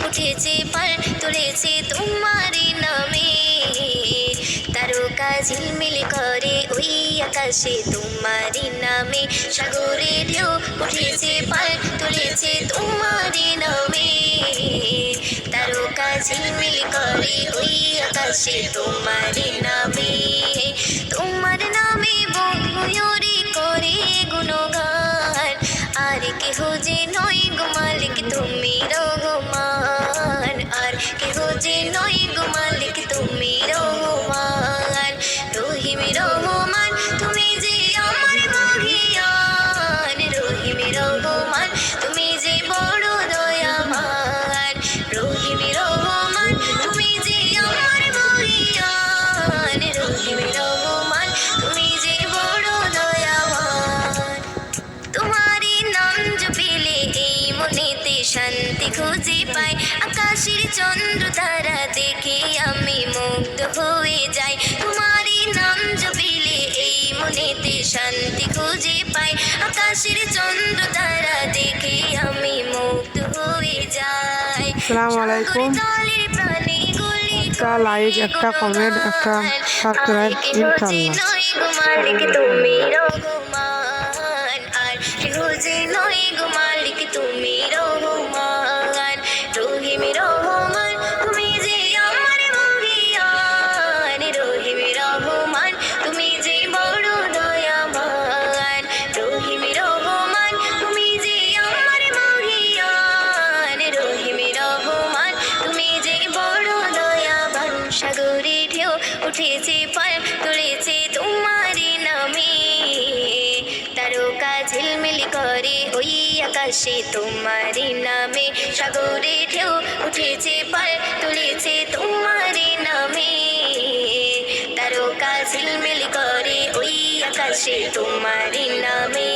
উঠেছে পাল তুলেছে তোমারই নামে। তারকা ঝিলমিল করে ওই আকাশে তোমারই নামে, সাগরে ঢেউ উঠেছে পাল তুলেছে তোমারই নামে। তারকা ঝিলমিল করে ওই আকাশে তোমারই নামে। তোমার নামে বন ময়ূরী করে গুণগান, আর কেহ যে নয় গো মালিক তুমি রহমান, আর কেহ যে নয় গো মালিক তুমি রহমান। রহিম রহমান তুমি যে আমার মহিয়ান, রহিম রহমান তুমি যে বড় দয়াবান। রহিম রহমান তুমি যে আমার মহিয়ান, রহিম রহমান তুমি যে বড় দয়াবান। তোমারই নাম জপিলে এই মনেতে শান্তি খুঁজে পাই, আকাশের চন্দ্র তারা দেখে আমি মুগ্ধ হয়ে যাই। তোমারই নাম জপিলে এই মনেতে শান্তি খুঁজে পাই, আকাশের চন্দ্র তারা দেখে আমি মুগ্ধ হয়ে যাই। আসসালামু আলাইকুম। একটা লাইক, একটা কমেন্ট, একটা সাবস্ক্রাইব ইনশাআল্লাহ। মালিক তুমি রহমান, আর কেহ যে নয় গো মালিক তুমি রহমান। রহিম রহমান তুমি যে আমার মহিয়ান, রহিম রহমান তুমি যে বড় দয়াবান। রহিম রহমান তুমি যে আমার মহিয়ান, রহিম রহমান তুমি যে বড় দয়াবান। সাগরে ঢেউ উঠেছে পাল তুলেছে তোমারই নামে, তারকা ঝিলমিল করে ওই আকাশে তোমারই নামে। সাগরে ঢেউ উঠেছে পাল তুলেছে তোমারই নামে, তারকা ঝিলমিল করে ওই আকাশে তোমারই নামে।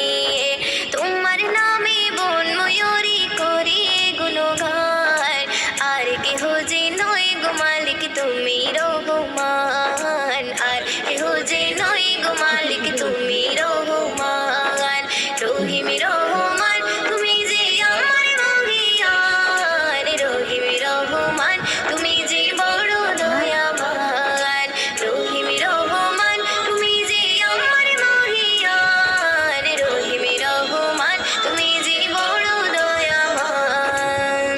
তোমার নামে বন ময়ূরী করে গুণগান, আর কেহ যে নয় গো মালিক তুমি রহমান, আর কেহ যে নয় গো মালিক তুমি রহমান। রহিম রহমান তুমি যে আমার মহিয়ান, রহিম রহমান তুমি যে বড় দয়াবান। রহিম রহমান তুমি যে আমার মহিয়ান, রহিম রহমান তুমি যে বড় দয়াবান।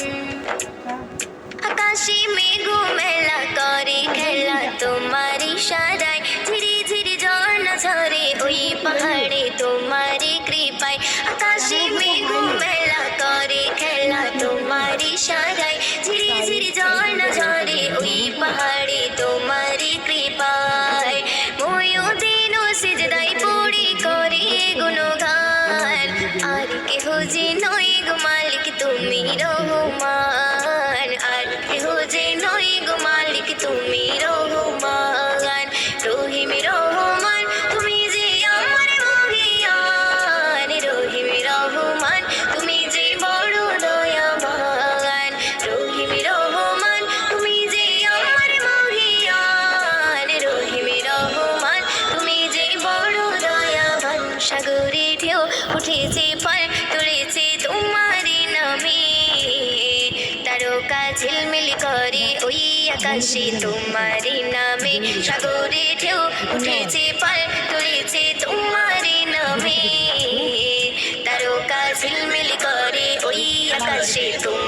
আকাশে মেঘ মেলা করে খেলা তোমার ইশারায়, ধীরে ধীরে ঝর্ণা ঝরে ওই পাহাড়ে তোমারই কৃপায়। আকাশে মেঘ মেলা করে খেলা তোমার ইশারায়, ধীরে ধীরে ঝর্ণা ঝরে ওই পাহাড়ে তোমারই কৃপায়। ময়ূদিন সিজদায় পড়ে করে গুণগান, আর কেহ যে নয় গো মালিক তুমি রহমান, আর কেহ যে নয় গো মালিক তুমি রহমান। রহিম রহমান তুমি যে আমার মহিয়ান, রহিম রহমান তুমি যে বড় দয়াবান। রহিম রহমান তুমি যে আমার মহিয়ান, রহিম রহমান তুমি যে বড় দয়াবান। সাগরে ঢেউ উঠেছে পাল তুলেছে তোমারই নামে, তারকা ঝিলমিল করে ওই আকাশে তোমারই নামে। সাগরে ঢেউ উঠেছে পাল তুলেছে তোমারই নামে, তারকা ঝিলমিল করে ওই আকাশে তোমার